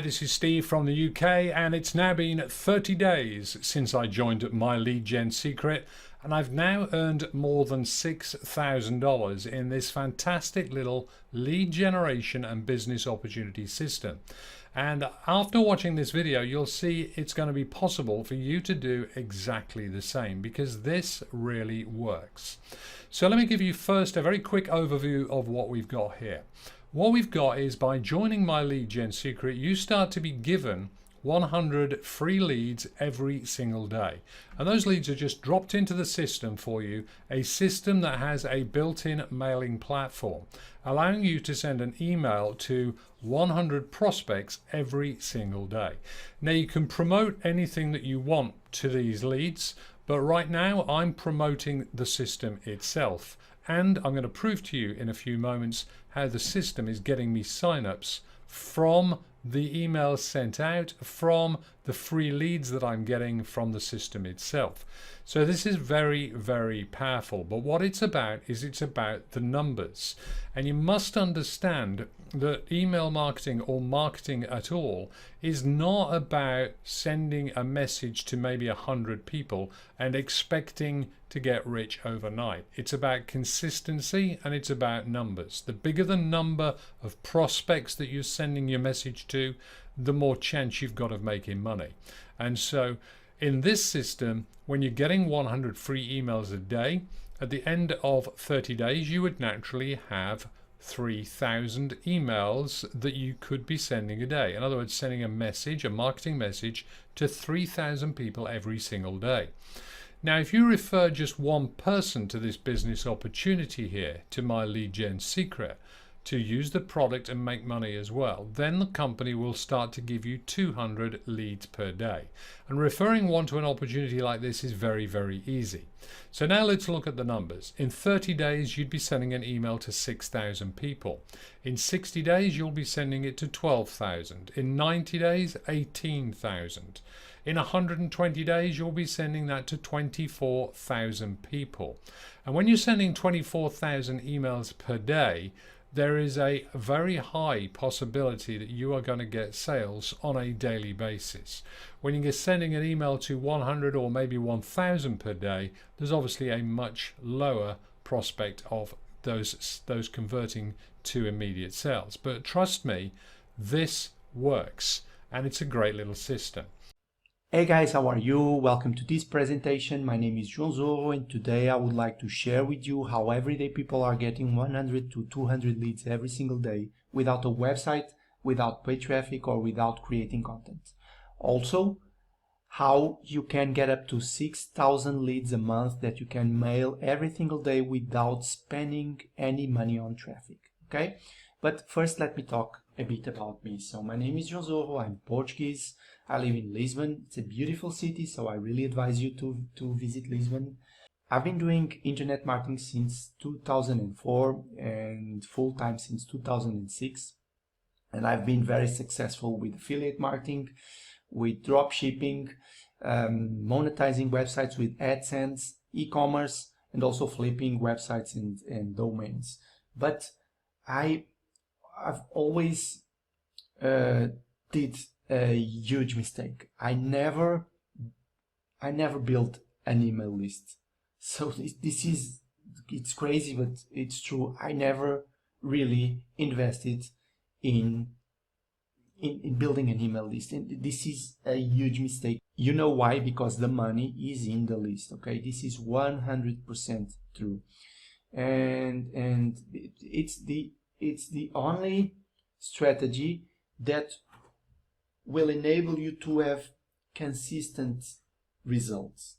Hi, this is Steve from the UK, and it's now been 30 days since I joined MyLeadGenSecret, and I've now earned more than $6,000 in this fantastic little lead generation and business opportunity system. And after watching this video, you'll see it's going to be possible for you to do exactly the same, because this really works. So let me give you first a very quick overview of what we've got here. What we've got is, by joining MyLeadGenSecret, you start to be given 100 free leads every single day. And those leads are just dropped into the system for you, a system that has a built-in mailing platform, allowing you to send an email to 100 prospects every single day. Now, you can promote anything that you want to these leads, but right now I'm promoting the system itself. And I'm going to prove to you in a few moments how the system is getting me signups from the emails sent out, from the free leads that I'm getting from the system itself. So this is very, very powerful. But what it's about is it's about the numbers. And you must understand that email marketing, or marketing at all, is not about sending a message to maybe 100 people and expecting to get rich overnight. It's about consistency, and it's about numbers. The bigger the number of prospects that you're sending your message to, the more chance you've got of making money. And so in this system, when you're getting 100 free emails a day, at the end of 30 days, you would naturally have 3,000 emails that you could be sending a day. In other words, sending a message, a marketing message, to 3,000 people every single day. Now, if you refer just one person to this business opportunity here, to MyLeadGenSecret, to use the product and make money as well, then the company will start to give you 200 leads per day. And referring one to an opportunity like this is very, very easy. So now let's look at the numbers. In 30 days, you'd be sending an email to 6,000 people. In 60 days, you'll be sending it to 12,000. In 90 days, 18,000. In 120 days, you'll be sending that to 24,000 people. And when you're sending 24,000 emails per day, there is a very high possibility that you are going to get sales on a daily basis. When you're sending an email to 100 or maybe 1,000 per day, there's obviously a much lower prospect of those converting to immediate sales. But trust me, this works, and it's a great little system. Hey guys, how are you? Welcome to this presentation. My name is João Zorro, and today I would like to share with you how everyday people are getting 100 to 200 leads every single day without a website, without paid traffic, or without creating content. Also, how you can get up to 6,000 leads a month that you can mail every single day without spending any money on traffic. Okay? But first, let me talk a bit about me. So my name is João Zorro, I'm Portuguese. I live in Lisbon. It's a beautiful city, so I really advise you to visit Lisbon. I've been doing internet marketing since 2004 and full-time since 2006. And I've been very successful with affiliate marketing, with drop shipping, monetizing websites with AdSense, e-commerce, and also flipping websites and domains. But I've always did a huge mistake. I never built an email list. So it's crazy, but it's true. I never really invested in building an email list, and this is a huge mistake. You know why? Because the money is in the list. Okay, this is 100% true, and it's the only strategy that will enable you to have consistent results.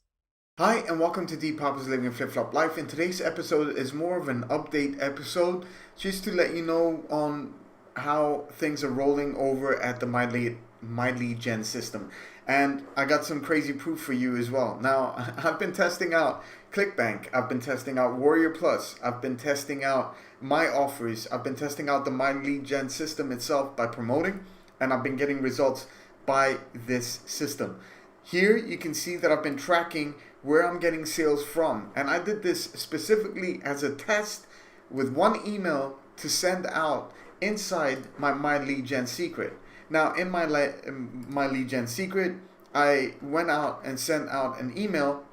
Hi, and welcome to Deep Papa's Living a Flip-Flop Life. And today's episode is more of an update episode, just to let you know on how things are rolling over at the MyLeadGen system. And I got some crazy proof for you as well. Now, I've been testing out ClickBank, I've been testing out Warrior Plus, I've been testing out My Offers, I've been testing out the MyLeadGen system itself by promoting, and I've been getting results by this system. Here you can see that I've been tracking where I'm getting sales from, and I did this specifically as a test with one email to send out inside my MyLeadGenSecret. Now in my lead gen secret, I went out and sent out an email.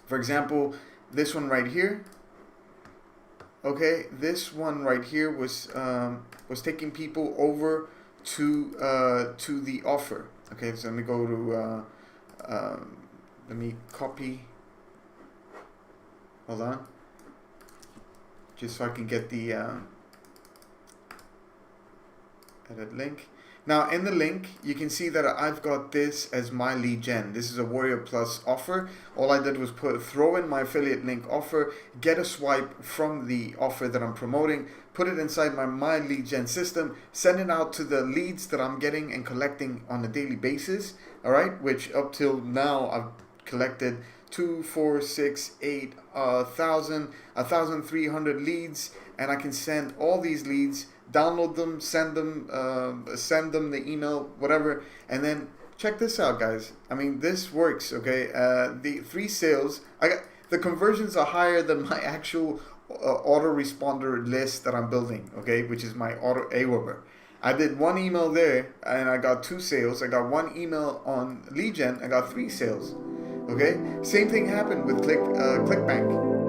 For example, this one right here. Okay, this one right here was taking people over to the offer. Okay, so let me go to let me copy. Hold on, just so I can get the edit link. Now in the link, you can see that I've got this as my lead gen. This is a Warrior Plus offer. All I did was throw in my affiliate link offer, get a swipe from the offer that I'm promoting, put it inside my lead gen system, send it out to the leads that I'm getting and collecting on a daily basis. All right, which up till now I've collected 2, 4, 6, 8, 1,300 leads, and I can send all these leads, download them, send them the email, whatever, and then check this out, guys. I mean, this works. Okay, the 3 sales, the conversions are higher than my actual autoresponder list that I'm building. Okay, which is my auto Aweber. I did 1 email there and I got 2 sales. I got 1 email on lead gen, I got 3 sales. Okay, same thing happened with ClickBank.